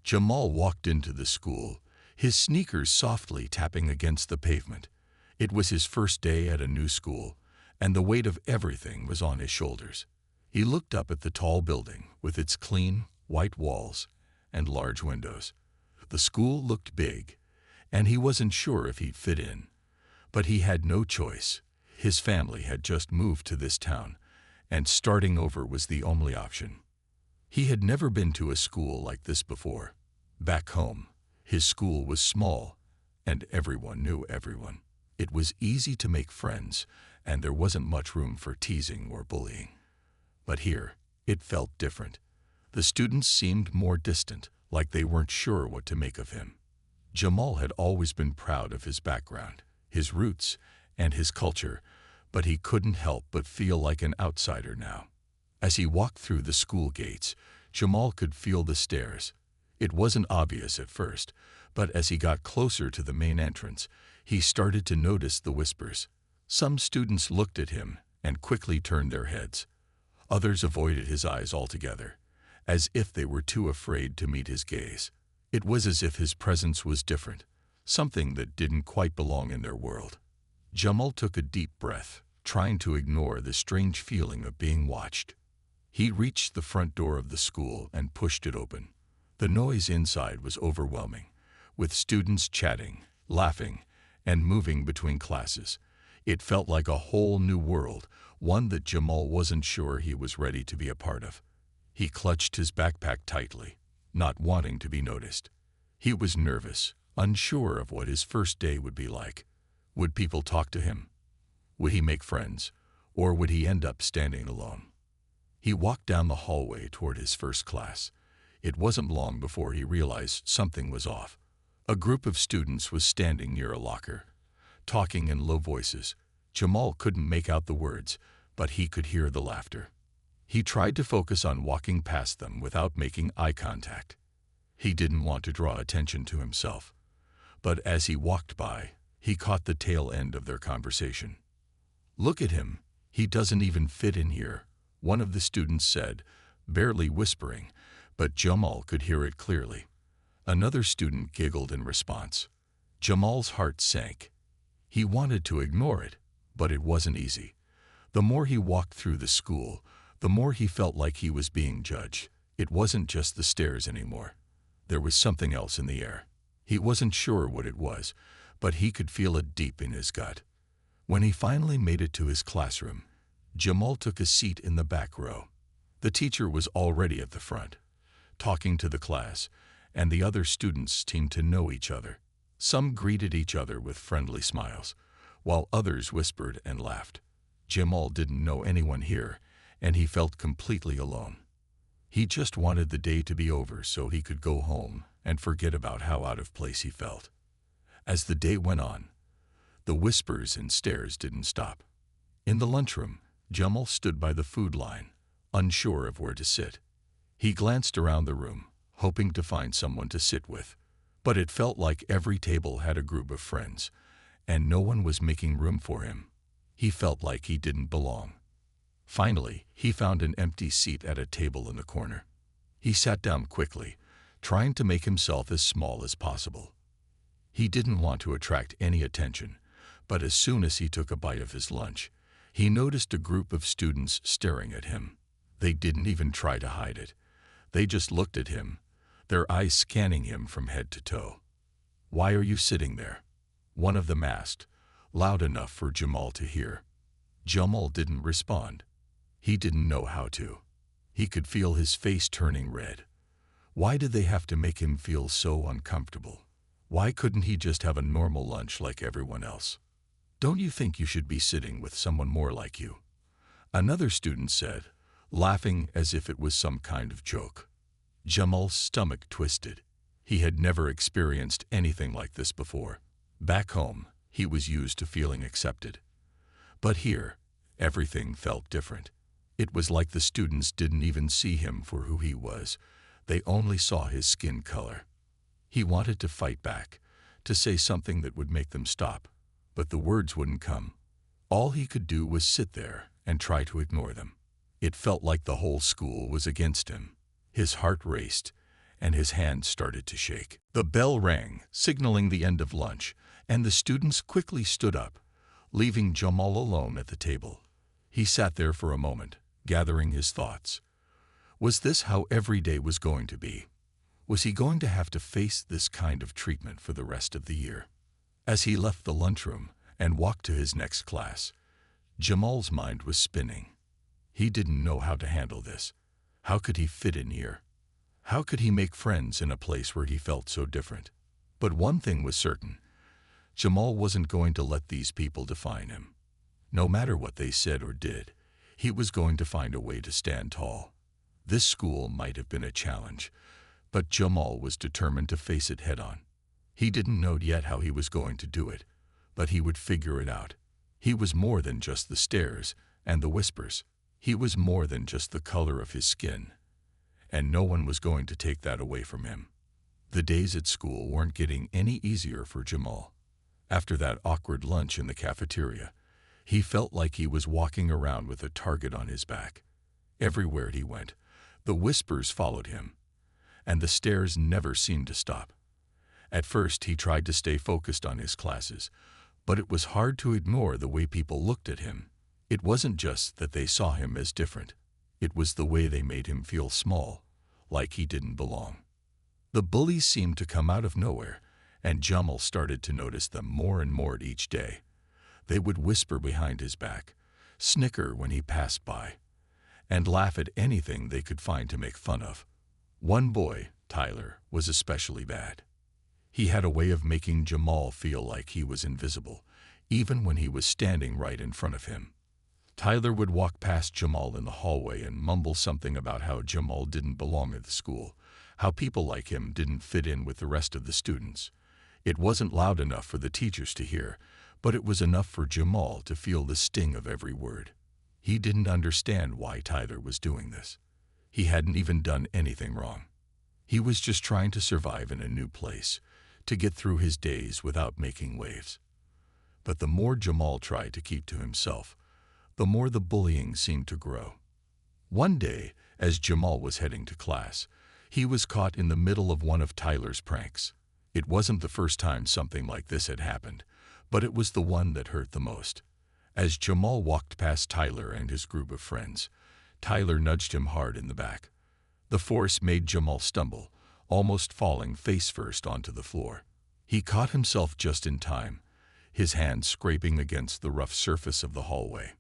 Jamal walked into the school, his sneakers softly tapping against the pavement. It was his first day at a new school, and the weight of everything was on his shoulders. He looked up at the tall building with its clean, white walls and large windows. The school looked big, and he wasn't sure if he'd fit in. But he had no choice. His family had just moved to this town, and starting over was the only option. He had never been to a school like this before. Back home, his school was small, and everyone knew everyone. It was easy to make friends, and there wasn't much room for teasing or bullying. But here, it felt different. The students seemed more distant, like they weren't sure what to make of him. Jamal had always been proud of his background, his roots, and his culture, but he couldn't help but feel like an outsider now. As he walked through the school gates, Jamal could feel the stares. It wasn't obvious at first, but as he got closer to the main entrance, he started to notice the whispers. Some students looked at him and quickly turned their heads. Others avoided his eyes altogether, as if they were too afraid to meet his gaze. It was as if his presence was different, something that didn't quite belong in their world. Jamal took a deep breath, trying to ignore the strange feeling of being watched. He reached the front door of the school and pushed it open. The noise inside was overwhelming, with students chatting, laughing, and moving between classes. It felt like a whole new world, one that Jamal wasn't sure he was ready to be a part of. He clutched his backpack tightly, not wanting to be noticed. He was nervous, unsure of what his first day would be like. Would people talk to him? Would he make friends, or would he end up standing alone? He walked down the hallway toward his first class. It wasn't long before he realized something was off. A group of students was standing near a locker, talking in low voices. Jamal couldn't make out the words, but he could hear the laughter. He tried to focus on walking past them without making eye contact. He didn't want to draw attention to himself. But as he walked by, he caught the tail end of their conversation. "Look at him. He doesn't even fit in here," one of the students said, barely whispering, but Jamal could hear it clearly. Another student giggled in response. Jamal's heart sank. He wanted to ignore it, but it wasn't easy. The more he walked through the school, the more he felt like he was being judged. It wasn't just the stairs anymore. There was something else in the air. He wasn't sure what it was, but he could feel it deep in his gut. When he finally made it to his classroom, Jamal took a seat in the back row. The teacher was already at the front, talking to the class, and the other students seemed to know each other. Some greeted each other with friendly smiles, while others whispered and laughed. Jamal didn't know anyone here, and he felt completely alone. He just wanted the day to be over so he could go home and forget about how out of place he felt. As the day went on, the whispers and stares didn't stop. In the lunchroom, Jamal stood by the food line, unsure of where to sit. He glanced around the room, hoping to find someone to sit with, but it felt like every table had a group of friends, and no one was making room for him. He felt like he didn't belong. Finally, he found an empty seat at a table in the corner. He sat down quickly, trying to make himself as small as possible. He didn't want to attract any attention, but as soon as he took a bite of his lunch, he noticed a group of students staring at him. They didn't even try to hide it. They just looked at him, their eyes scanning him from head to toe. "Why are you sitting there?" one of them asked, loud enough for Jamal to hear. Jamal didn't respond. He didn't know how to. He could feel his face turning red. Why did they have to make him feel so uncomfortable? Why couldn't he just have a normal lunch like everyone else? "Don't you think you should be sitting with someone more like you?" another student said, laughing as if it was some kind of joke. Jamal's stomach twisted. He had never experienced anything like this before. Back home, he was used to feeling accepted. But here, everything felt different. It was like the students didn't even see him for who he was. They only saw his skin color. He wanted to fight back, to say something that would make them stop, but the words wouldn't come. All he could do was sit there and try to ignore them. It felt like the whole school was against him. His heart raced, and his hands started to shake. The bell rang, signaling the end of lunch, and the students quickly stood up, leaving Jamal alone at the table. He sat there for a moment, gathering his thoughts. Was this how every day was going to be? Was he going to have to face this kind of treatment for the rest of the year? As he left the lunchroom and walked to his next class, Jamal's mind was spinning. He didn't know how to handle this. How could he fit in here? How could he make friends in a place where he felt so different? But one thing was certain. Jamal wasn't going to let these people define him. No matter what they said or did, he was going to find a way to stand tall. This school might have been a challenge, but Jamal was determined to face it head-on. He didn't know yet how he was going to do it, but he would figure it out. He was more than just the stares and the whispers. He was more than just the color of his skin. And no one was going to take that away from him. The days at school weren't getting any easier for Jamal. After that awkward lunch in the cafeteria, he felt like he was walking around with a target on his back. Everywhere he went, the whispers followed him, and the stares never seemed to stop. At first, he tried to stay focused on his classes, but it was hard to ignore the way people looked at him. It wasn't just that they saw him as different. It was the way they made him feel small, like he didn't belong. The bullies seemed to come out of nowhere, and Jamal started to notice them more and more each day. They would whisper behind his back, snicker when he passed by, and laugh at anything they could find to make fun of. One boy, Tyler, was especially bad. He had a way of making Jamal feel like he was invisible, even when he was standing right in front of him. Tyler would walk past Jamal in the hallway and mumble something about how Jamal didn't belong at the school, how people like him didn't fit in with the rest of the students. It wasn't loud enough for the teachers to hear, but it was enough for Jamal to feel the sting of every word. He didn't understand why Tyler was doing this. He hadn't even done anything wrong. He was just trying to survive in a new place, to get through his days without making waves. But the more Jamal tried to keep to himself, the more the bullying seemed to grow. One day, as Jamal was heading to class, he was caught in the middle of one of Tyler's pranks. It wasn't the first time something like this had happened, but it was the one that hurt the most. As Jamal walked past Tyler and his group of friends, Tyler nudged him hard in the back. The force made Jamal stumble, almost falling face first onto the floor. He caught himself just in time, his hand scraping against the rough surface of the hallway.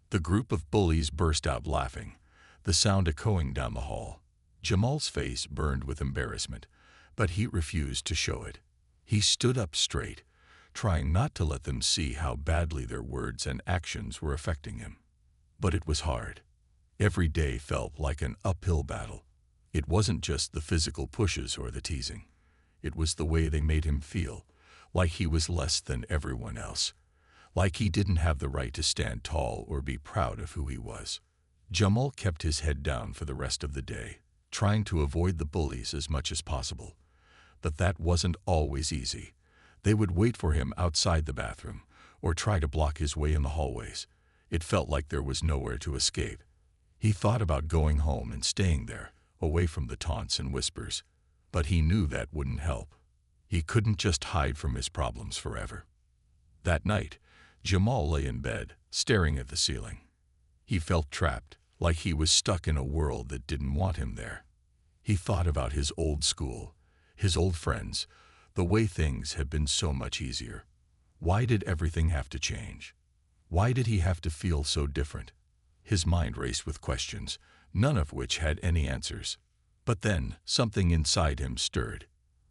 The group of bullies burst out laughing, the sound echoing down the hall. Jamal's face burned with embarrassment, but he refused to show it. He stood up straight, trying not to let them see how badly their words and actions were affecting him. But it was hard. Every day felt like an uphill battle. It wasn't just the physical pushes or the teasing. It was the way they made him feel, like he was less than everyone else, like he didn't have the right to stand tall or be proud of who he was. Jamal kept his head down for the rest of the day, trying to avoid the bullies as much as possible. But that wasn't always easy. They would wait for him outside the bathroom or try to block his way in the hallways. It felt like there was nowhere to escape. He thought about going home and staying there, away from the taunts and whispers, but he knew that wouldn't help. He couldn't just hide from his problems forever. That night, Jamal lay in bed, staring at the ceiling. He felt trapped, like he was stuck in a world that didn't want him there. He thought about his old school, his old friends, the way things had been so much easier. Why did everything have to change? Why did he have to feel so different? His mind raced with questions, none of which had any answers. But then, something inside him stirred.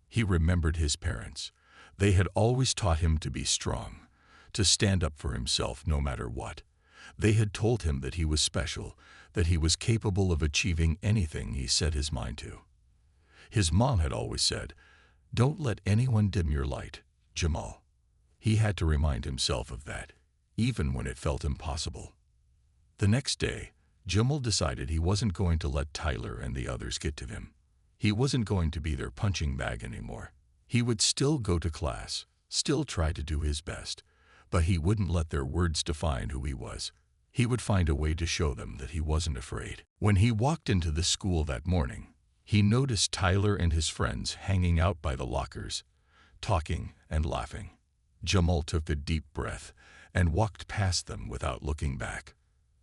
He remembered his parents. They had always taught him to be strong, to stand up for himself no matter what. They had told him that he was special, that he was capable of achieving anything he set his mind to. His mom had always said, "Don't let anyone dim your light, Jamal." He had to remind himself of that, even when it felt impossible. The next day, Jamal decided he wasn't going to let Tyler and the others get to him. He wasn't going to be their punching bag anymore. He would still go to class, still try to do his best, but he wouldn't let their words define who he was. He would find a way to show them that he wasn't afraid. When he walked into the school that morning, He noticed Tyler and his friends hanging out by the lockers, talking and laughing. Jamal took a deep breath and walked past them without looking back.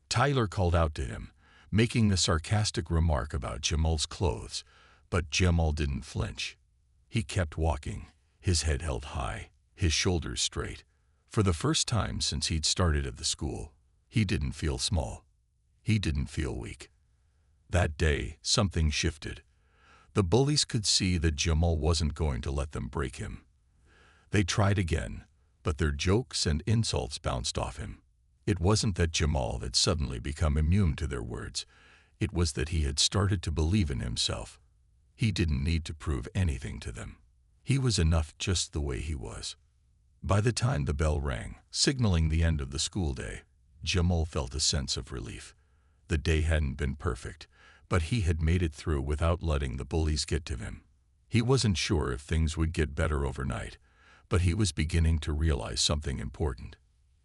Tyler called out to him, making a sarcastic remark about Jamal's clothes, but Jamal didn't flinch. He kept walking, his head held high, his shoulders straight. For the first time since he'd started at the school, he didn't feel small. He didn't feel weak. That day, something shifted. The bullies could see that Jamal wasn't going to let them break him. They tried again, but their jokes and insults bounced off him. It wasn't that Jamal had suddenly become immune to their words. It was that he had started to believe in himself. He didn't need to prove anything to them. He was enough just the way he was. By the time the bell rang, signaling the end of the school day, Jamal felt a sense of relief. The day hadn't been perfect, but he had made it through without letting the bullies get to him. He wasn't sure if things would get better overnight, but he was beginning to realize something important.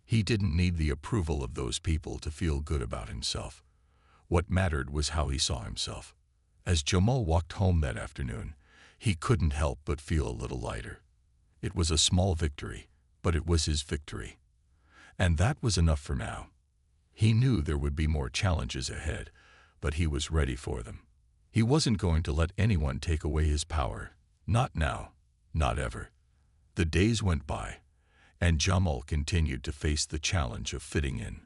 He didn't need the approval of those people to feel good about himself. What mattered was how he saw himself. As Jamal walked home that afternoon, he couldn't help but feel a little lighter. It was a small victory, but it was his victory. And that was enough for now. He knew there would be more challenges ahead, but he was ready for them. He wasn't going to let anyone take away his power. Not now, not ever. The days went by, and Jamal continued to face the challenge of fitting in.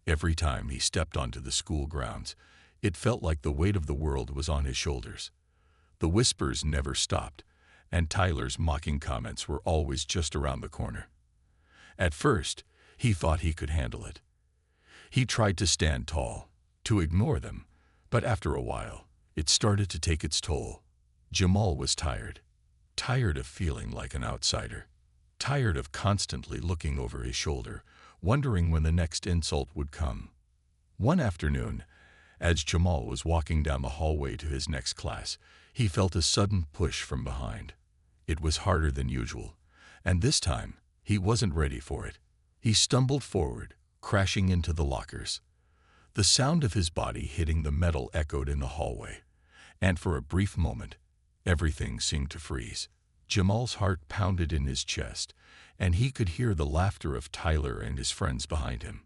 Every time he stepped onto the school grounds, it felt like the weight of the world was on his shoulders. The whispers never stopped, and Tyler's mocking comments were always just around the corner. At first, he thought he could handle it. He tried to stand tall, to ignore them, but after a while, it started to take its toll. Jamal was tired. Tired of feeling like an outsider. Tired of constantly looking over his shoulder, wondering when the next insult would come. One afternoon, as Jamal was walking down the hallway to his next class, he felt a sudden push from behind. It was harder than usual, and this time, he wasn't ready for it. He stumbled forward, crashing into the lockers. The sound of his body hitting the metal echoed in the hallway, and for a brief moment, everything seemed to freeze. Jamal's heart pounded in his chest, and he could hear the laughter of Tyler and his friends behind him.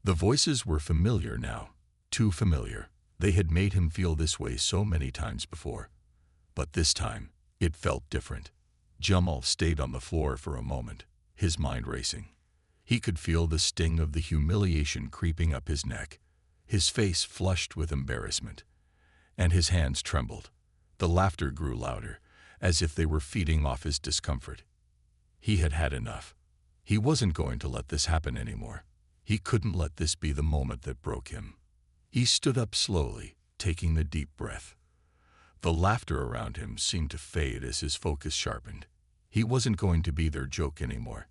The voices were familiar now, too familiar. They had made him feel this way so many times before. But this time, it felt different. Jamal stayed on the floor for a moment, his mind racing. He could feel the sting of the humiliation creeping up his neck. His face flushed with embarrassment, and his hands trembled. The laughter grew louder, as if they were feeding off his discomfort. He had had enough. He wasn't going to let this happen anymore. He couldn't let this be the moment that broke him. He stood up slowly, taking the deep breath. The laughter around him seemed to fade as his focus sharpened. He wasn't going to be their joke anymore.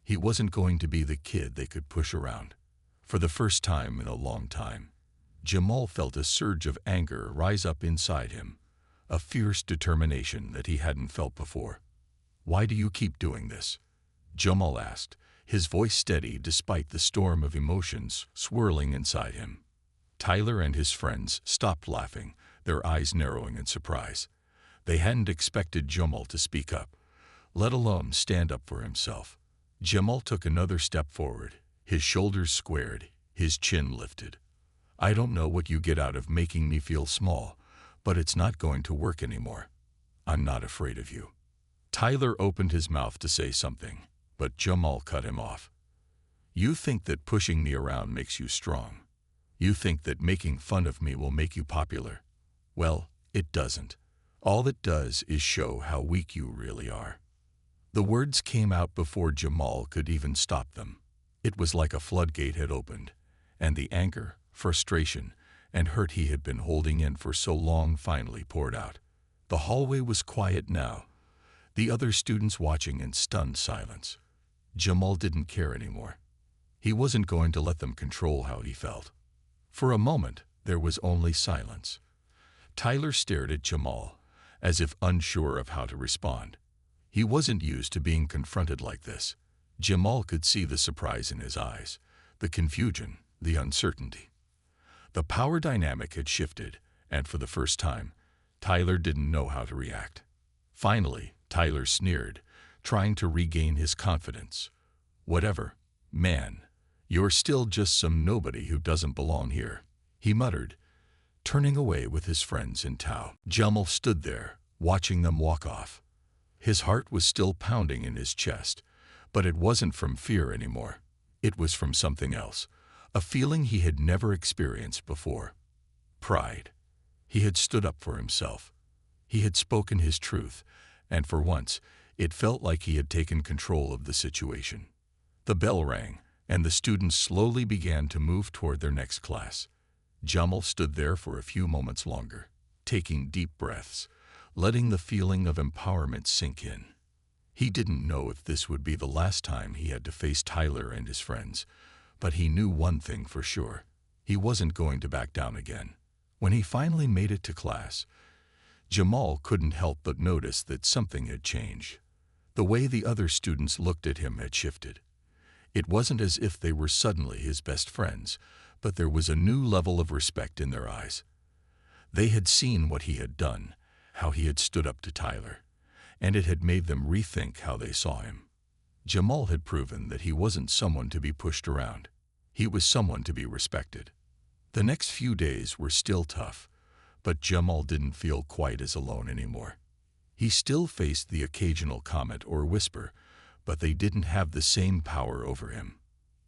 He wasn't going to be the kid they could push around. For the first time in a long time, Jamal felt a surge of anger rise up inside him, a fierce determination that he hadn't felt before. "Why do you keep doing this?" Jamal asked, his voice steady despite the storm of emotions swirling inside him. Tyler and his friends stopped laughing, their eyes narrowing in surprise. They hadn't expected Jamal to speak up, let alone stand up for himself. Jamal took another step forward, his shoulders squared, his chin lifted. "I don't know what you get out of making me feel small, but it's not going to work anymore. I'm not afraid of you." Tyler opened his mouth to say something, but Jamal cut him off. "You think that pushing me around makes you strong. You think that making fun of me will make you popular. Well, it doesn't. All it does is show how weak you really are." The words came out before Jamal could even stop them. It was like a floodgate had opened, and the anger, frustration, and hurt he had been holding in for so long finally poured out. The hallway was quiet now, the other students watching in stunned silence. Jamal didn't care anymore. He wasn't going to let them control how he felt. For a moment, there was only silence. Tyler stared at Jamal, as if unsure of how to respond. He wasn't used to being confronted like this. Jamal could see the surprise in his eyes, the confusion, the uncertainty. The power dynamic had shifted, and for the first time, Tyler didn't know how to react. Finally, Tyler sneered, trying to regain his confidence. "Whatever, man. You're still just some nobody who doesn't belong here," he muttered, turning away with his friends in tow. Jamal stood there, watching them walk off. His heart was still pounding in his chest, but it wasn't from fear anymore. It was from something else, a feeling he had never experienced before. Pride. He had stood up for himself. He had spoken his truth, and for once, it felt like he had taken control of the situation. The bell rang, and the students slowly began to move toward their next class. Jamal stood there for a few moments longer, taking deep breaths, letting the feeling of empowerment sink in. He didn't know if this would be the last time he had to face Tyler and his friends, but he knew one thing for sure. He wasn't going to back down again. When he finally made it to class, Jamal couldn't help but notice that something had changed. The way the other students looked at him had shifted. It wasn't as if they were suddenly his best friends, but there was a new level of respect in their eyes. They had seen what he had done, how he had stood up to Tyler, and it had made them rethink how they saw him. Jamal had proven that he wasn't someone to be pushed around. He was someone to be respected. The next few days were still tough, but Jamal didn't feel quite as alone anymore. He still faced the occasional comment or whisper, but they didn't have the same power over him.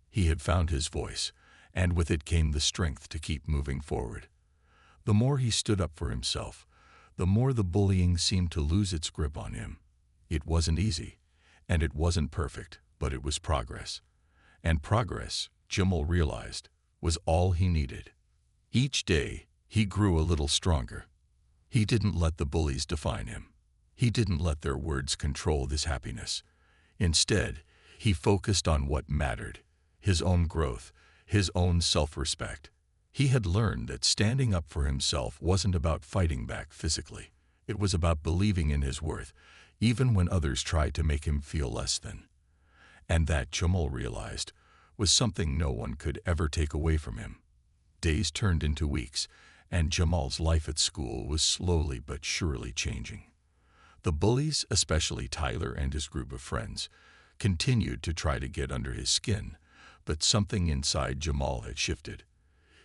He had found his voice, and with it came the strength to keep moving forward. The more he stood up for himself, the more the bullying seemed to lose its grip on him. It wasn't easy, and it wasn't perfect, but it was progress. And progress, Jamal realized, was all he needed. Each day, he grew a little stronger. He didn't let the bullies define him. He didn't let their words control his happiness. Instead, he focused on what mattered: his own growth, his own self-respect. He had learned that standing up for himself wasn't about fighting back physically. It was about believing in his worth, even when others tried to make him feel less than. And that, Jamal realized, was something no one could ever take away from him. Days turned into weeks, and Jamal's life at school was slowly but surely changing. The bullies, especially Tyler and his group of friends, continued to try to get under his skin, but something inside Jamal had shifted.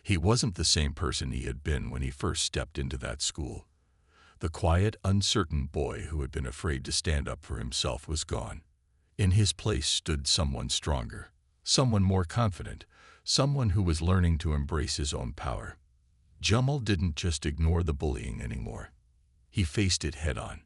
He wasn't the same person he had been when he first stepped into that school. The quiet, uncertain boy who had been afraid to stand up for himself was gone. In his place stood someone stronger, someone more confident, someone who was learning to embrace his own power. Jamal didn't just ignore the bullying anymore. He faced it head-on,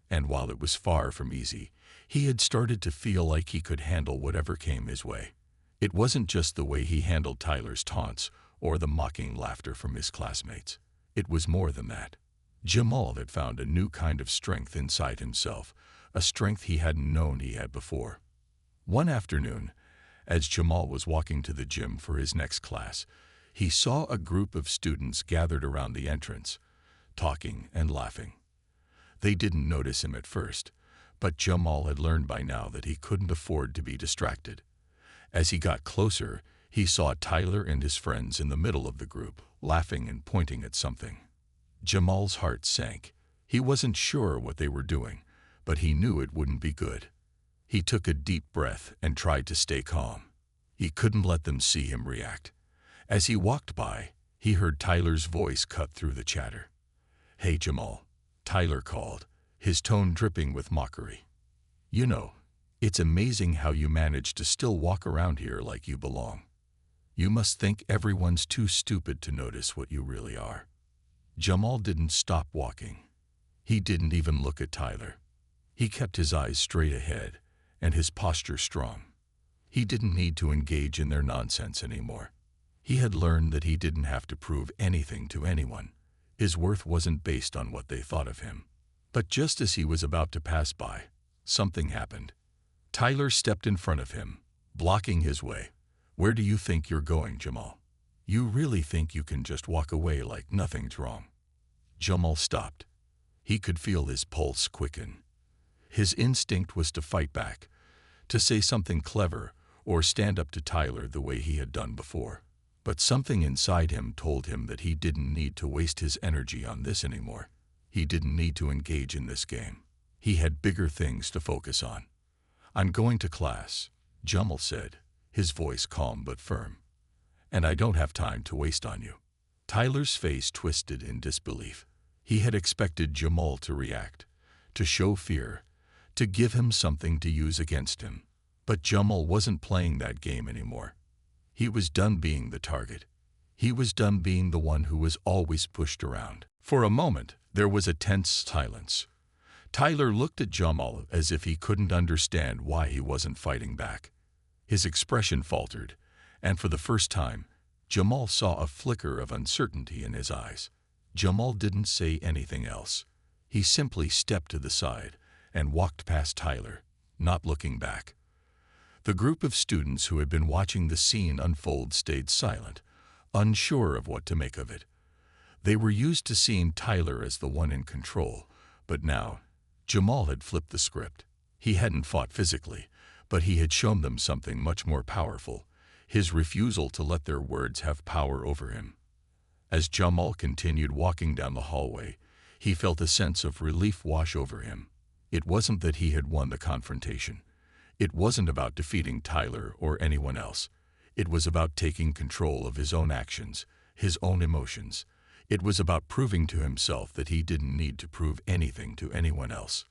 and while it was far from easy, he had started to feel like he could handle whatever came his way. It wasn't just the way he handled Tyler's taunts or the mocking laughter from his classmates. It was more than that. Jamal had found a new kind of strength inside himself, a strength he hadn't known he had before. One afternoon, as Jamal was walking to the gym for his next class, he saw a group of students gathered around the entrance, talking and laughing. They didn't notice him at first, but Jamal had learned by now that he couldn't afford to be distracted. As he got closer, he saw Tyler and his friends in the middle of the group, laughing and pointing at something. Jamal's heart sank. He wasn't sure what they were doing, but he knew it wouldn't be good. He took a deep breath and tried to stay calm. He couldn't let them see him react. As he walked by, he heard Tyler's voice cut through the chatter. "Hey, Jamal," Tyler called, his tone dripping with mockery. "You know, it's amazing how you manage to still walk around here like you belong. You must think everyone's too stupid to notice what you really are." Jamal didn't stop walking. He didn't even look at Tyler. He kept his eyes straight ahead and his posture strong. He didn't need to engage in their nonsense anymore. He had learned that he didn't have to prove anything to anyone. His worth wasn't based on what they thought of him. But just as he was about to pass by, something happened. Tyler stepped in front of him, blocking his way. "Where do you think you're going, Jamal? You really think you can just walk away like nothing's wrong?" Jamal stopped. He could feel his pulse quicken. His instinct was to fight back, to say something clever or stand up to Tyler the way he had done before. But something inside him told him that he didn't need to waste his energy on this anymore. He didn't need to engage in this game. He had bigger things to focus on. "I'm going to class," Jamal said, his voice calm but firm. "And I don't have time to waste on you." Tyler's face twisted in disbelief. He had expected Jamal to react, to show fear, to give him something to use against him. But Jamal wasn't playing that game anymore. He was done being the target. He was done being the one who was always pushed around. For a moment, there was a tense silence. Tyler looked at Jamal as if he couldn't understand why he wasn't fighting back. His expression faltered, and for the first time, Jamal saw a flicker of uncertainty in his eyes. Jamal didn't say anything else. He simply stepped to the side and walked past Tyler, not looking back. The group of students who had been watching the scene unfold stayed silent, unsure of what to make of it. They were used to seeing Tyler as the one in control, but now, Jamal had flipped the script. He hadn't fought physically, but he had shown them something much more powerful, his refusal to let their words have power over him. As Jamal continued walking down the hallway, he felt a sense of relief wash over him. It wasn't that he had won the confrontation. It wasn't about defeating Tyler or anyone else. It was about taking control of his own actions, his own emotions. It was about proving to himself that he didn't need to prove anything to anyone else.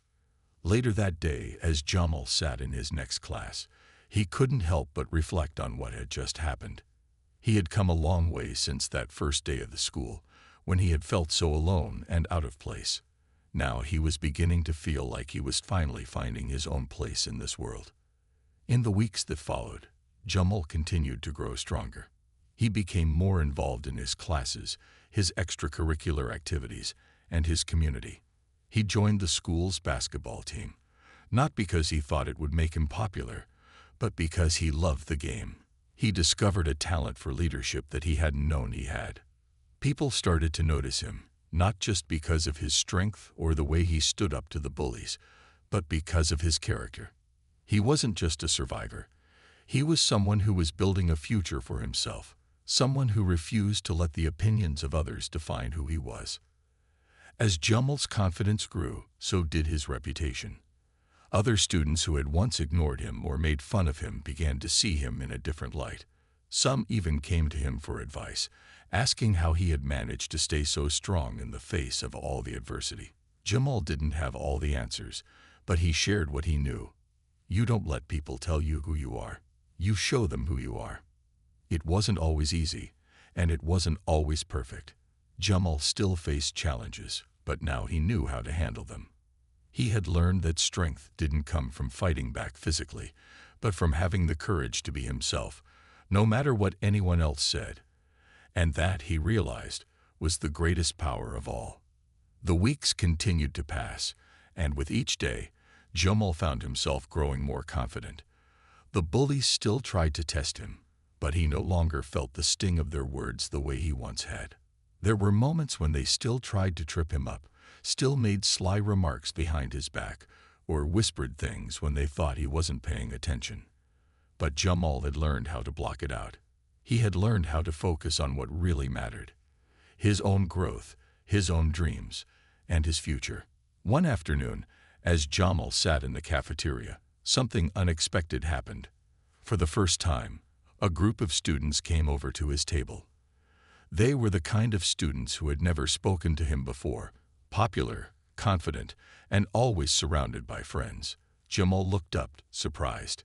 Later that day, as Jamal sat in his next class, he couldn't help but reflect on what had just happened. He had come a long way since that first day of the school, when he had felt so alone and out of place. Now he was beginning to feel like he was finally finding his own place in this world. In the weeks that followed, Jamal continued to grow stronger. He became more involved in his classes, his extracurricular activities, and his community. He joined the school's basketball team, not because he thought it would make him popular, but because he loved the game. He discovered a talent for leadership that he hadn't known he had. People started to notice him, not just because of his strength or the way he stood up to the bullies, but because of his character. He wasn't just a survivor. He was someone who was building a future for himself, someone who refused to let the opinions of others define who he was. As Jamal's confidence grew, so did his reputation. Other students who had once ignored him or made fun of him began to see him in a different light. Some even came to him for advice, asking how he had managed to stay so strong in the face of all the adversity. Jamal didn't have all the answers, but he shared what he knew. You don't let people tell you who you are. You show them who you are. It wasn't always easy, and it wasn't always perfect. Jamal still faced challenges, but now he knew how to handle them. He had learned that strength didn't come from fighting back physically, but from having the courage to be himself, no matter what anyone else said. And that, he realized, was the greatest power of all. The weeks continued to pass, and with each day, Jamal found himself growing more confident. The bullies still tried to test him, but he no longer felt the sting of their words the way he once had. There were moments when they still tried to trip him up, still made sly remarks behind his back, or whispered things when they thought he wasn't paying attention. But Jamal had learned how to block it out. He had learned how to focus on what really mattered: his own growth, his own dreams, and his future. One afternoon, as Jamal sat in the cafeteria, something unexpected happened. For the first time, a group of students came over to his table. They were the kind of students who had never spoken to him before, popular, confident, and always surrounded by friends. Jamal looked up, surprised.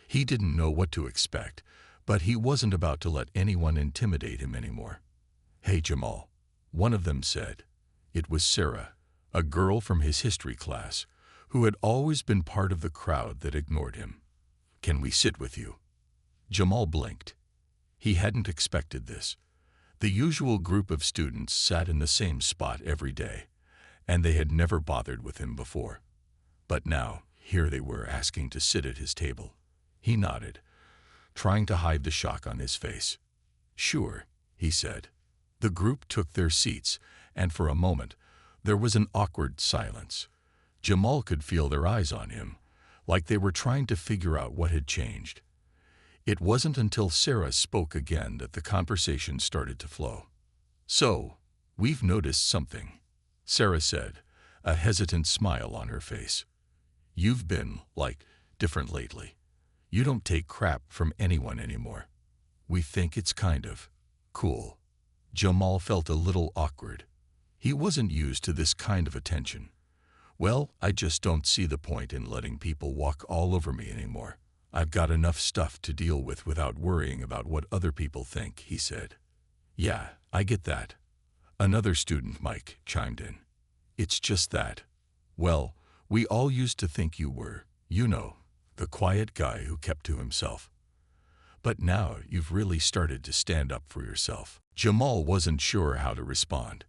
He didn't know what to expect, but he wasn't about to let anyone intimidate him anymore. "Hey, Jamal," one of them said. It was Sarah, a girl from his history class, who had always been part of the crowd that ignored him. "Can we sit with you?" Jamal blinked. He hadn't expected this. The usual group of students sat in the same spot every day, and they had never bothered with him before. But now, here they were asking to sit at his table. He nodded, trying to hide the shock on his face. "Sure," he said. The group took their seats, and for a moment, there was an awkward silence. Jamal could feel their eyes on him, like they were trying to figure out what had changed. It wasn't until Sarah spoke again that the conversation started to flow. "So, we've noticed something. Sarah said, a hesitant smile on her face. You've been, different lately. You don't take crap from anyone anymore. We think it's kind of cool. Jamal felt a little awkward. He wasn't used to this kind of attention. Well, I just don't see the point in letting people walk all over me anymore. I've got enough stuff to deal with without worrying about what other people think, he said. Yeah, I get that. Another student, Mike, chimed in. It's just that. Well, we all used to think you were, the quiet guy who kept to himself. But now you've really started to stand up for yourself. Jamal wasn't sure how to respond.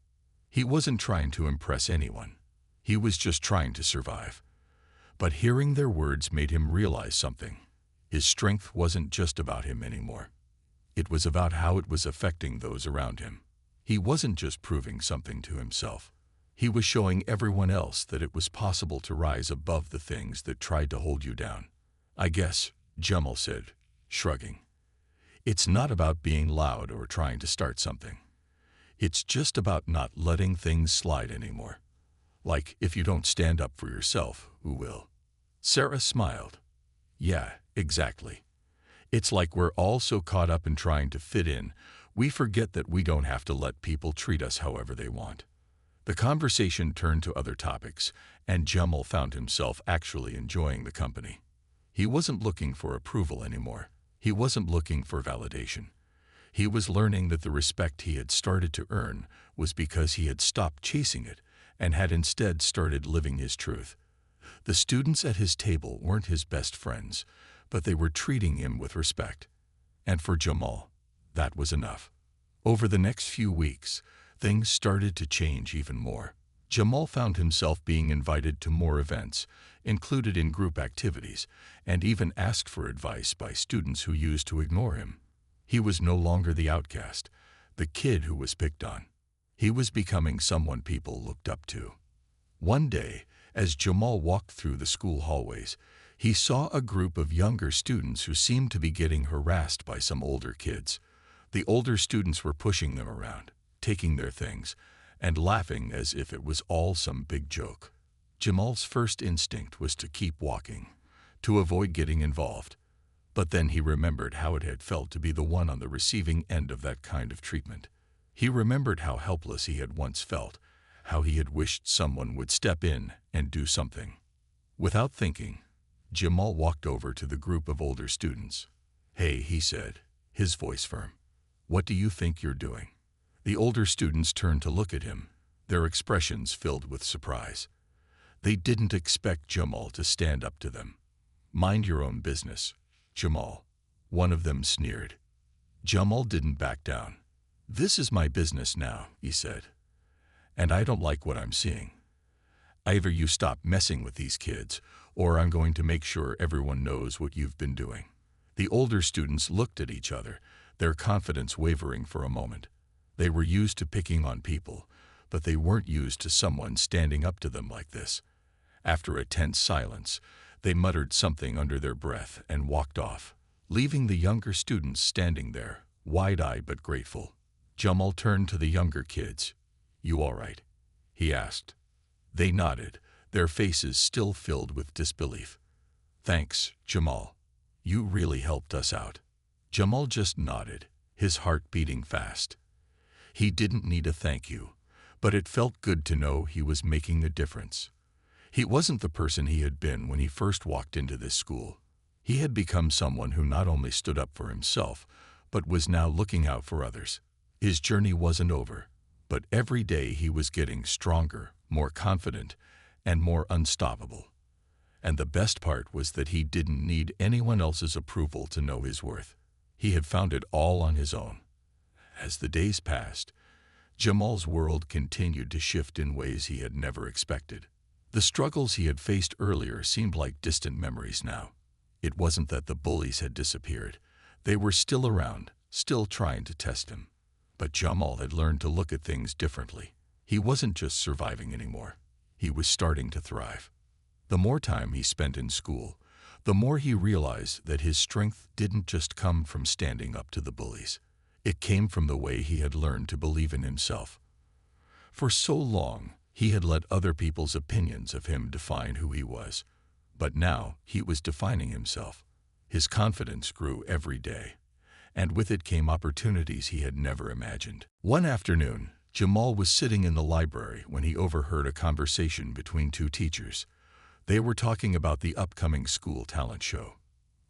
He wasn't trying to impress anyone. He was just trying to survive. But hearing their words made him realize something. His strength wasn't just about him anymore. It was about how it was affecting those around him. He wasn't just proving something to himself. He was showing everyone else that it was possible to rise above the things that tried to hold you down. I guess, Jamal said, shrugging. It's not about being loud or trying to start something. It's just about not letting things slide anymore. If you don't stand up for yourself, who will? Sarah smiled. Yeah, exactly. It's like we're all so caught up in trying to fit in, we forget that we don't have to let people treat us however they want. The conversation turned to other topics, and Jamal found himself actually enjoying the company. He wasn't looking for approval anymore. He wasn't looking for validation. He was learning that the respect he had started to earn was because he had stopped chasing it and had instead started living his truth. The students at his table weren't his best friends, but they were treating him with respect. And for Jamal, that was enough. Over the next few weeks, things started to change even more. Jamal found himself being invited to more events, included in group activities, and even asked for advice by students who used to ignore him. He was no longer the outcast, the kid who was picked on. He was becoming someone people looked up to. One day, as Jamal walked through the school hallways, he saw a group of younger students who seemed to be getting harassed by some older kids. The older students were pushing them around, taking their things, and laughing as if it was all some big joke. Jamal's first instinct was to keep walking, to avoid getting involved. But then he remembered how it had felt to be the one on the receiving end of that kind of treatment. He remembered how helpless he had once felt, how he had wished someone would step in and do something. Without thinking, Jamal walked over to the group of older students. Hey, he said, his voice firm. What do you think you're doing? The older students turned to look at him, their expressions filled with surprise. They didn't expect Jamal to stand up to them. Mind your own business, Jamal, one of them sneered. Jamal didn't back down. This is my business now, he said. And I don't like what I'm seeing. Either you stop messing with these kids, or I'm going to make sure everyone knows what you've been doing. The older students looked at each other, their confidence wavering for a moment. They were used to picking on people, but they weren't used to someone standing up to them like this. After a tense silence, they muttered something under their breath and walked off, leaving the younger students standing there, wide-eyed but grateful. Jamal turned to the younger kids. You all right? He asked. They nodded, their faces still filled with disbelief. Thanks, Jamal. You really helped us out. Jamal just nodded, his heart beating fast. He didn't need a thank you, but it felt good to know he was making a difference. He wasn't the person he had been when he first walked into this school. He had become someone who not only stood up for himself, but was now looking out for others. His journey wasn't over, but every day he was getting stronger, more confident, and more unstoppable. And the best part was that he didn't need anyone else's approval to know his worth. He had found it all on his own. As the days passed, Jamal's world continued to shift in ways he had never expected. The struggles he had faced earlier seemed like distant memories now. It wasn't that the bullies had disappeared. They were still around, still trying to test him. But Jamal had learned to look at things differently. He wasn't just surviving anymore. He was starting to thrive. The more time he spent in school, the more he realized that his strength didn't just come from standing up to the bullies. It came from the way he had learned to believe in himself. For so long, He had let other people's opinions of him define who he was. But now he was defining himself. His confidence grew every day, and with it came opportunities he had never imagined. One afternoon, Jamal was sitting in the library when he overheard a conversation between two teachers. They were talking about the upcoming school talent show.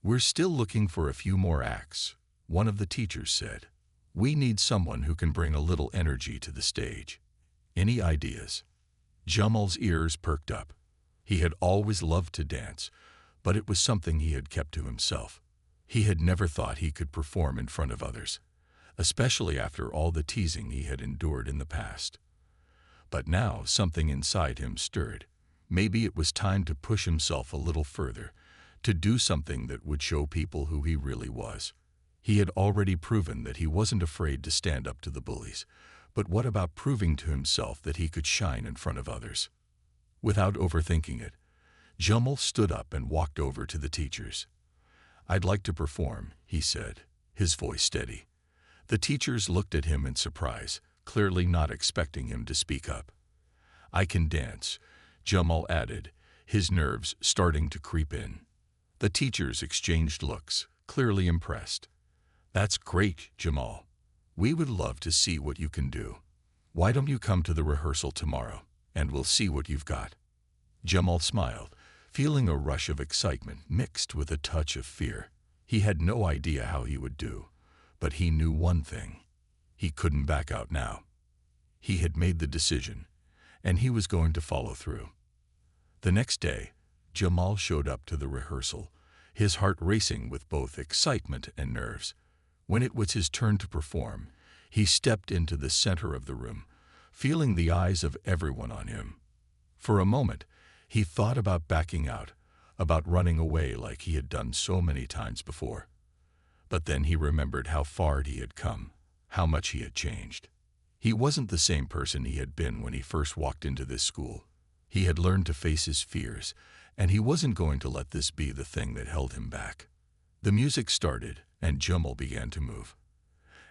"We're still looking for a few more acts," one of the teachers said. "We need someone who can bring a little energy to the stage. Any ideas?" Jamal's ears perked up. He had always loved to dance, but it was something he had kept to himself. He had never thought he could perform in front of others, especially after all the teasing he had endured in the past. But now something inside him stirred. Maybe it was time to push himself a little further, to do something that would show people who he really was. He had already proven that he wasn't afraid to stand up to the bullies, but what about proving to himself that he could shine in front of others? Without overthinking it, Jamal stood up and walked over to the teachers. "I'd like to perform," he said, his voice steady. The teachers looked at him in surprise, clearly not expecting him to speak up. "I can dance," Jamal added, his nerves starting to creep in. The teachers exchanged looks, clearly impressed. "That's great, Jamal. We would love to see what you can do. Why don't you come to the rehearsal tomorrow, and we'll see what you've got?" Jamal smiled, feeling a rush of excitement mixed with a touch of fear. He had no idea how he would do, but he knew one thing. He couldn't back out now. He had made the decision, and he was going to follow through. The next day, Jamal showed up to the rehearsal, his heart racing with both excitement and nerves. When it was his turn to perform, he stepped into the center of the room, feeling the eyes of everyone on him. For a moment, he thought about backing out, about running away like he had done so many times before. But then he remembered how far he had come, how much he had changed. He wasn't the same person he had been when he first walked into this school. He had learned to face his fears, and he wasn't going to let this be the thing that held him back. The music started, and Jamal began to move.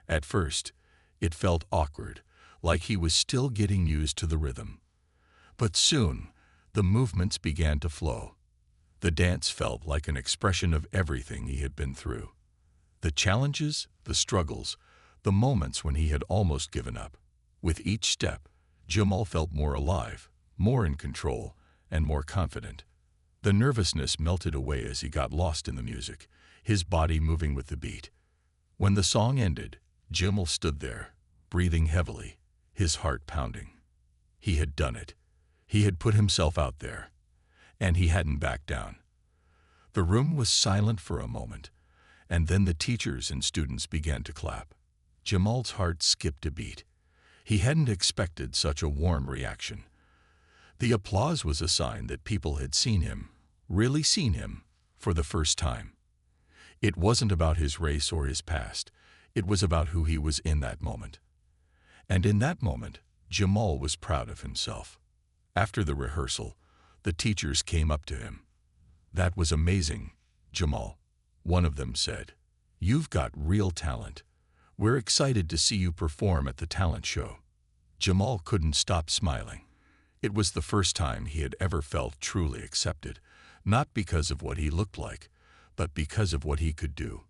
At first, it felt awkward, like he was still getting used to the rhythm. But soon, the movements began to flow. The dance felt like an expression of everything he had been through. The challenges, the struggles, the moments when he had almost given up. With each step, Jamal felt more alive, more in control, and more confident. The nervousness melted away as he got lost in the music, his body moving with the beat. When the song ended, Jamal stood there, breathing heavily, his heart pounding. He had done it. He had put himself out there, and he hadn't backed down. The room was silent for a moment, and then the teachers and students began to clap. Jamal's heart skipped a beat. He hadn't expected such a warm reaction. The applause was a sign that people had seen him, really seen him, for the first time. It wasn't about his race or his past. It was about who he was in that moment. And in that moment, Jamal was proud of himself. After the rehearsal, the teachers came up to him. "That was amazing, Jamal," one of them said. "You've got real talent. We're excited to see you perform at the talent show." Jamal couldn't stop smiling. It was the first time he had ever felt truly accepted, not because of what he looked like, but because of what he could do.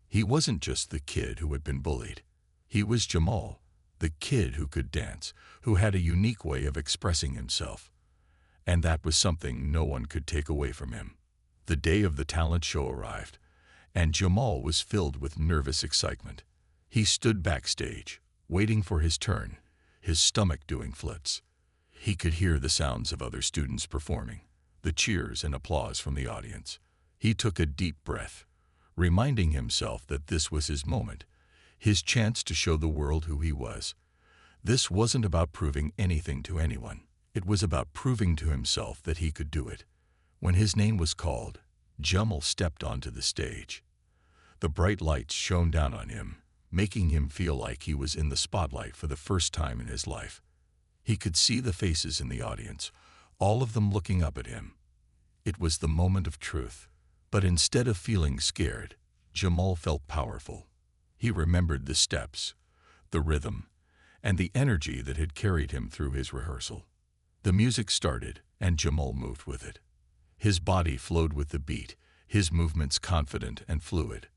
He wasn't just the kid who had been bullied. He was Jamal, the kid who could dance, who had a unique way of expressing himself. And that was something no one could take away from him. The day of the talent show arrived, and Jamal was filled with nervous excitement. He stood backstage, waiting for his turn, his stomach doing flips. He could hear the sounds of other students performing, the cheers and applause from the audience. He took a deep breath, reminding himself that this was his moment, his chance to show the world who he was. This wasn't about proving anything to anyone. It was about proving to himself that he could do it. When his name was called, Jamal stepped onto the stage. The bright lights shone down on him, making him feel like he was in the spotlight for the first time in his life. He could see the faces in the audience, all of them looking up at him. It was the moment of truth. But instead of feeling scared, Jamal felt powerful. He remembered the steps, the rhythm, and the energy that had carried him through his rehearsal. The music started, and Jamal moved with it. His body flowed with the beat, his movements confident and fluid.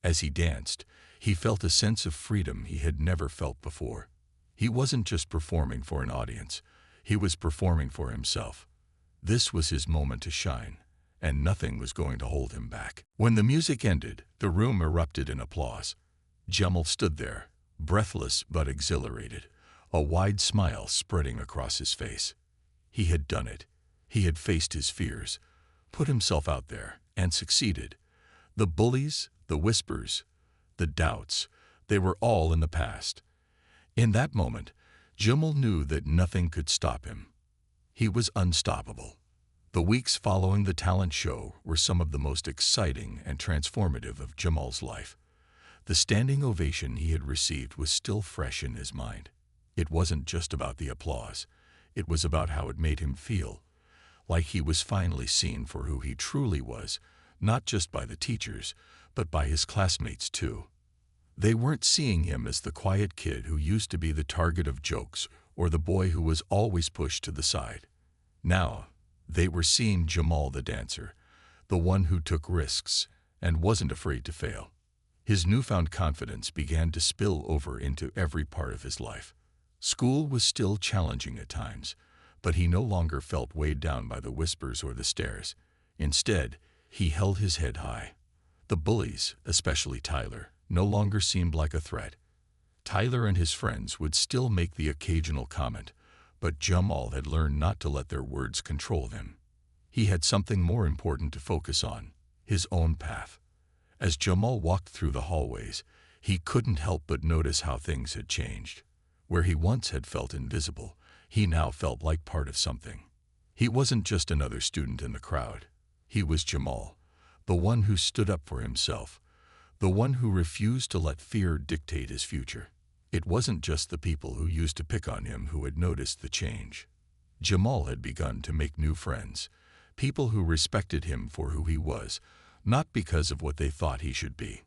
As he danced, he felt a sense of freedom he had never felt before. He wasn't just performing for an audience, he was performing for himself. This was his moment to shine, and nothing was going to hold him back. When the music ended, the room erupted in applause. Jamal stood there, breathless but exhilarated, a wide smile spreading across his face. He had done it. He had faced his fears, put himself out there, and succeeded. The bullies, the whispers, the doubts, they were all in the past. In that moment, Jamal knew that nothing could stop him. He was unstoppable. The weeks following the talent show were some of the most exciting and transformative of Jamal's life. The standing ovation he had received was still fresh in his mind. It wasn't just about the applause. It was about how it made him feel, like he was finally seen for who he truly was, not just by the teachers, but by his classmates too. They weren't seeing him as the quiet kid who used to be the target of jokes or the boy who was always pushed to the side. Now, they were seeing Jamal the dancer, the one who took risks and wasn't afraid to fail. His newfound confidence began to spill over into every part of his life. School was still challenging at times, but he no longer felt weighed down by the whispers or the stares. Instead, he held his head high. The bullies, especially Tyler, no longer seemed like a threat. Tyler and his friends would still make the occasional comment, but Jamal had learned not to let their words control him. He had something more important to focus on, his own path. As Jamal walked through the hallways, he couldn't help but notice how things had changed. Where he once had felt invisible, he now felt like part of something. He wasn't just another student in the crowd. He was Jamal, the one who stood up for himself, the one who refused to let fear dictate his future. It wasn't just the people who used to pick on him who had noticed the change. Jamal had begun to make new friends, people who respected him for who he was, not because of what they thought he should be.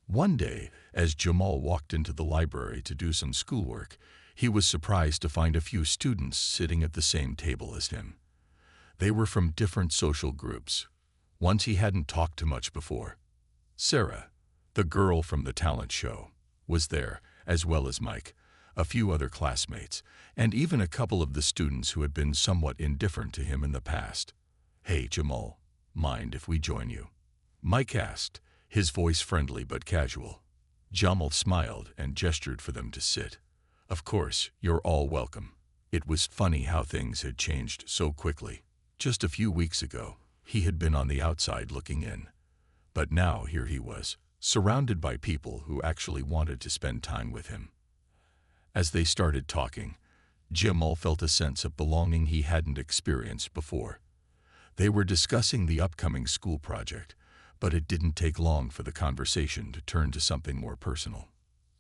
One day, as Jamal walked into the library to do some schoolwork, he was surprised to find a few students sitting at the same table as him. They were from different social groups, ones he hadn't talked to much before. Sarah, the girl from the talent show, was there, as well as Mike, a few other classmates, and even a couple of the students who had been somewhat indifferent to him in the past. "Hey, Jamal, mind if we join you?" Mike asked, his voice friendly but casual. Jamal smiled and gestured for them to sit. "Of course, you're all welcome." It was funny how things had changed so quickly. Just a few weeks ago, he had been on the outside looking in. But now here he was, surrounded by people who actually wanted to spend time with him. As they started talking, Jamal felt a sense of belonging he hadn't experienced before. They were discussing the upcoming school project, but it didn't take long for the conversation to turn to something more personal.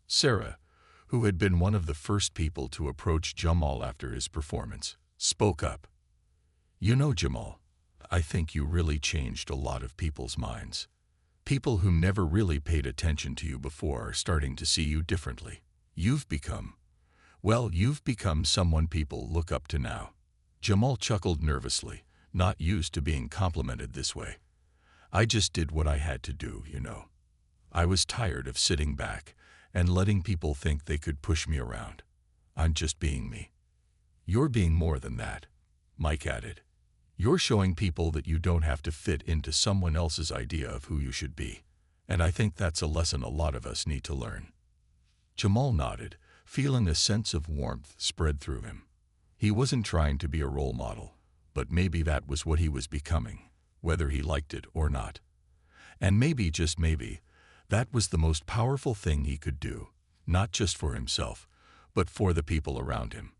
Sarah, who had been one of the first people to approach Jamal after his performance, spoke up. "You know, Jamal, I think you really changed a lot of people's minds. People who never really paid attention to you before are starting to see you differently. You've become someone people look up to now." Jamal chuckled nervously, not used to being complimented this way. "I just did what I had to do, you know. I was tired of sitting back and letting people think they could push me around. I'm just being me." "You're being more than that," Mike added. "You're showing people that you don't have to fit into someone else's idea of who you should be. And I think that's a lesson a lot of us need to learn." Jamal nodded, feeling a sense of warmth spread through him. He wasn't trying to be a role model, but maybe that was what he was becoming, whether he liked it or not. And maybe, just maybe, that was the most powerful thing he could do, not just for himself, but for the people around him.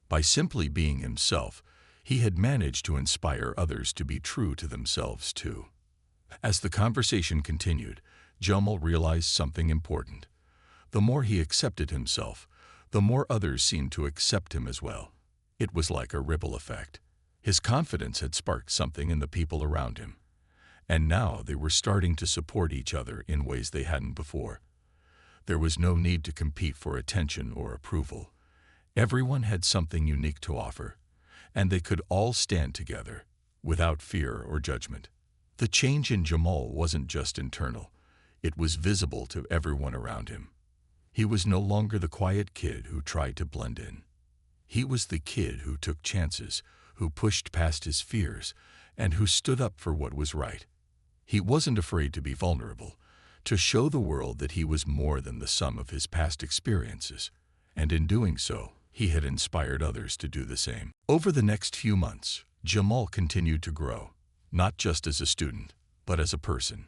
By simply being himself, he had managed to inspire others to be true to themselves too. As the conversation continued, Jamal realized something important. The more he accepted himself, the more others seemed to accept him as well. It was like a ripple effect. His confidence had sparked something in the people around him, and now they were starting to support each other in ways they hadn't before. There was no need to compete for attention or approval. Everyone had something unique to offer, and they could all stand together, without fear or judgment. The change in Jamal wasn't just internal, it was visible to everyone around him. He was no longer the quiet kid who tried to blend in. He was the kid who took chances, who pushed past his fears, and who stood up for what was right. He wasn't afraid to be vulnerable, to show the world that he was more than the sum of his past experiences, and in doing so, he had inspired others to do the same. Over the next few months, Jamal continued to grow, not just as a student, but as a person.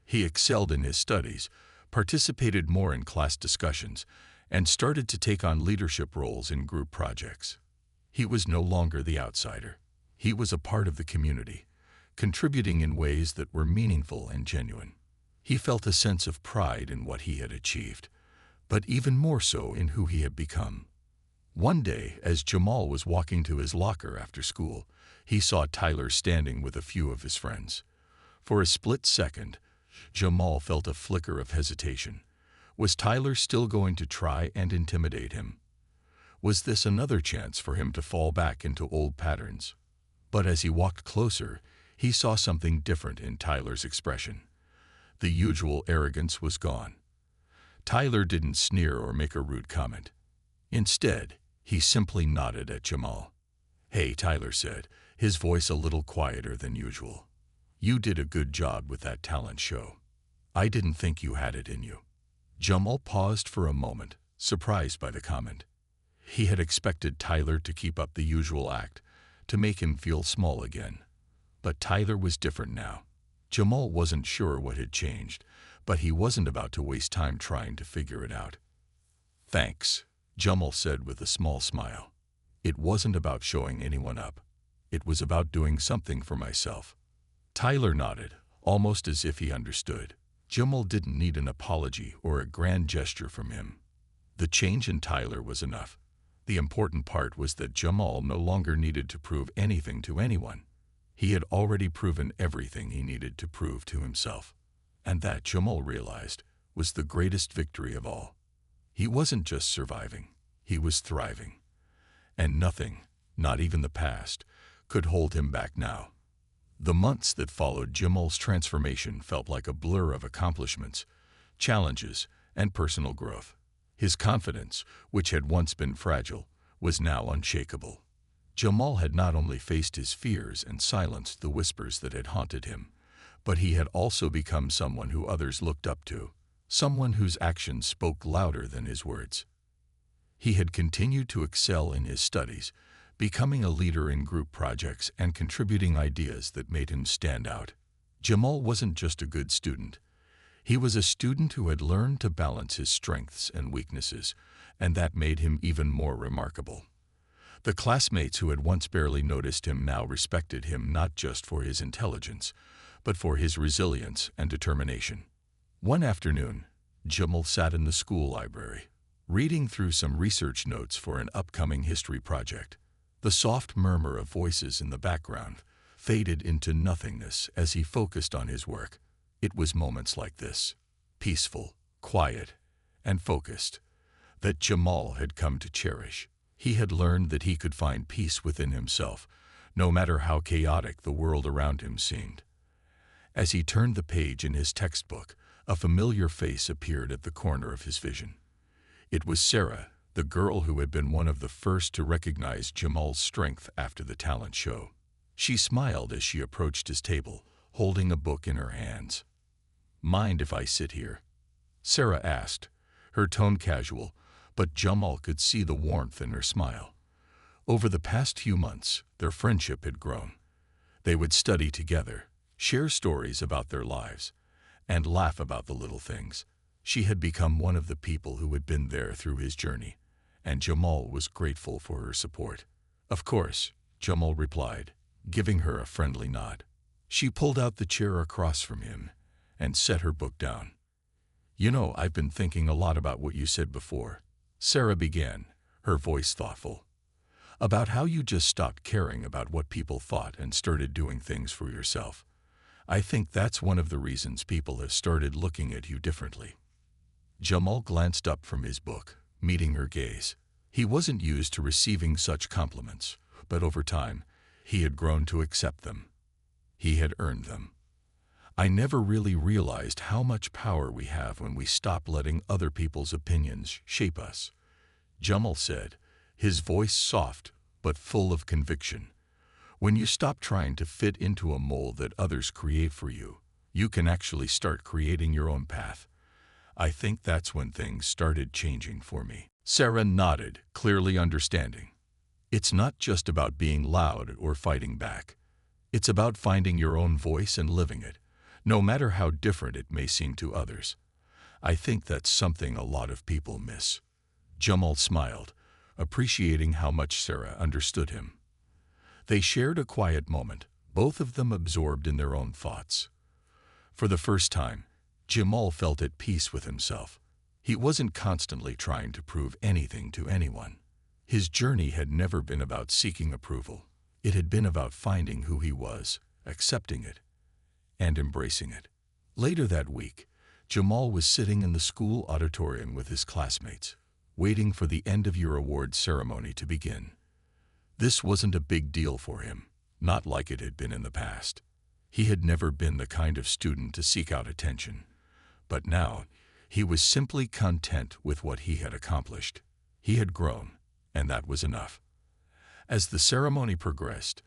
He excelled in his studies, participated more in class discussions, and started to take on leadership roles in group projects. He was no longer the outsider. He was a part of the community, contributing in ways that were meaningful and genuine. He felt a sense of pride in what he had achieved, but even more so in who he had become. One day, as Jamal was walking to his locker after school, he saw Tyler standing with a few of his friends. For a split second, Jamal felt a flicker of hesitation. Was Tyler still going to try and intimidate him? Was this another chance for him to fall back into old patterns? But as he walked closer, he saw something different in Tyler's expression. The usual arrogance was gone. Tyler didn't sneer or make a rude comment. Instead, he simply nodded at Jamal. "Hey," Tyler said, his voice a little quieter than usual. "You did a good job with that talent show. I didn't think you had it in you." Jamal paused for a moment, surprised by the comment. He had expected Tyler to keep up the usual act, to make him feel small again. But Tyler was different now. Jamal wasn't sure what had changed, but he wasn't about to waste time trying to figure it out. "Thanks," Jamal said with a small smile. "It wasn't about showing anyone up. It was about doing something for myself." Tyler nodded, almost as if he understood. Jamal didn't need an apology or a grand gesture from him. The change in Tyler was enough. The important part was that Jamal no longer needed to prove anything to anyone. He had already proven everything he needed to prove to himself. And that, Jamal realized, was the greatest victory of all. He wasn't just surviving, he was thriving. And nothing, not even the past, could hold him back now. The months that followed Jamal's transformation felt like a blur of accomplishments, challenges, and personal growth. His confidence, which had once been fragile, was now unshakable. Jamal had not only faced his fears and silenced the whispers that had haunted him, but he had also become someone who others looked up to, someone whose actions spoke louder than his words. He had continued to excel in his studies, becoming a leader in group projects and contributing ideas that made him stand out. Jamal wasn't just a good student. He was a student who had learned to balance his strengths and weaknesses, and that made him even more remarkable. The classmates who had once barely noticed him now respected him not just for his intelligence, but for his resilience and determination. One afternoon, Jamal sat in the school library, reading through some research notes for an upcoming history project. The soft murmur of voices in the background faded into nothingness as he focused on his work. It was moments like this, peaceful, quiet, and focused, that Jamal had come to cherish. He had learned that he could find peace within himself, no matter how chaotic the world around him seemed. As he turned the page in his textbook, a familiar face appeared at the corner of his vision. It was Sarah, the girl who had been one of the first to recognize Jamal's strength after the talent show. She smiled as she approached his table, holding a book in her hands. "Mind if I sit here?" Sarah asked, her tone casual, but Jamal could see the warmth in her smile. Over the past few months, their friendship had grown. They would study together, share stories about their lives, and laugh about the little things. She had become one of the people who had been there through his journey, and Jamal was grateful for her support. "Of course," Jamal replied, giving her a friendly nod. She pulled out the chair across from him and set her book down. "You know, I've been thinking a lot about what you said before," Sarah began, her voice thoughtful. "About how you just stopped caring about what people thought and started doing things for yourself. I think that's one of the reasons people have started looking at you differently." Jamal glanced up from his book, meeting her gaze. He wasn't used to receiving such compliments, but over time, he had grown to accept them. He had earned them. I never really realized how much power we have when we stop letting other people's opinions shape us, Jamal said, his voice soft but full of conviction. When you stop trying to fit into a mold that others create for you, you can actually start creating your own path. I think that's when things started changing for me. Sarah nodded, clearly understanding. It's not just about being loud or fighting back. It's about finding your own voice and living it, no matter how different it may seem to others. I think that's something a lot of people miss. Jamal smiled, appreciating how much Sarah understood him. They shared a quiet moment, both of them absorbed in their own thoughts. For the first time, Jamal felt at peace with himself. He wasn't constantly trying to prove anything to anyone. His journey had never been about seeking approval. It had been about finding who he was, accepting it, and embracing it. Later that week, Jamal was sitting in the school auditorium with his classmates, waiting for the end-of-year awards ceremony to begin. This wasn't a big deal for him, not like it had been in the past. He had never been the kind of student to seek out attention. But now, he was simply content with what he had accomplished. He had grown, and that was enough. As the ceremony progressed,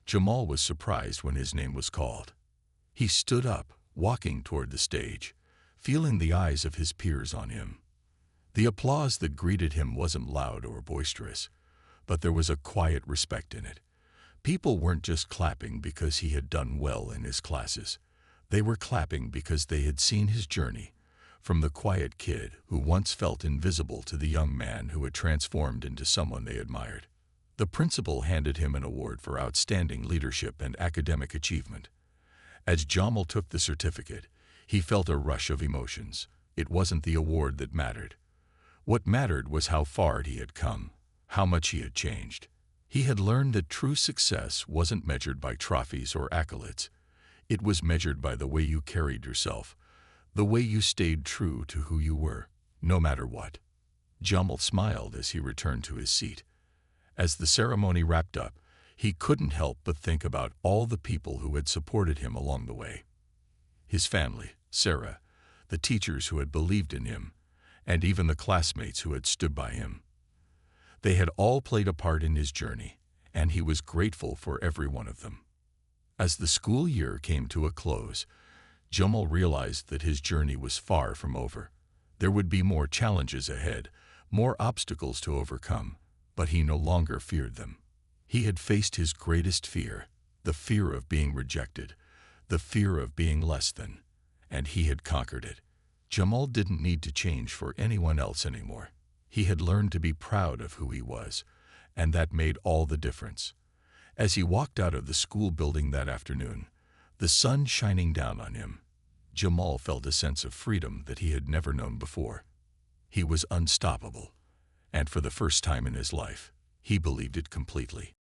Jamal was surprised when his name was called. He stood up, walking toward the stage, feeling the eyes of his peers on him. The applause that greeted him wasn't loud or boisterous, but there was a quiet respect in it. People weren't just clapping because he had done well in his classes. They were clapping because they had seen his journey, from the quiet kid who once felt invisible to the young man who had transformed into someone they admired. The principal handed him an award for outstanding leadership and academic achievement. As Jamal took the certificate, he felt a rush of emotions. It wasn't the award that mattered. What mattered was how far he had come, how much he had changed. He had learned that true success wasn't measured by trophies or accolades. It was measured by the way you carried yourself, the way you stayed true to who you were, no matter what. Jamal smiled as he returned to his seat. As the ceremony wrapped up, he couldn't help but think about all the people who had supported him along the way. His family, Sarah, the teachers who had believed in him, and even the classmates who had stood by him. They had all played a part in his journey, and he was grateful for every one of them. As the school year came to a close, Jamal realized that his journey was far from over. There would be more challenges ahead, more obstacles to overcome, but he no longer feared them. He had faced his greatest fear, the fear of being rejected, the fear of being less than, and he had conquered it. Jamal didn't need to change for anyone else anymore. He had learned to be proud of who he was, and that made all the difference. As he walked out of the school building that afternoon, the sun shining down on him, Jamal felt a sense of freedom that he had never known before. He was unstoppable, and for the first time in his life, he believed it completely.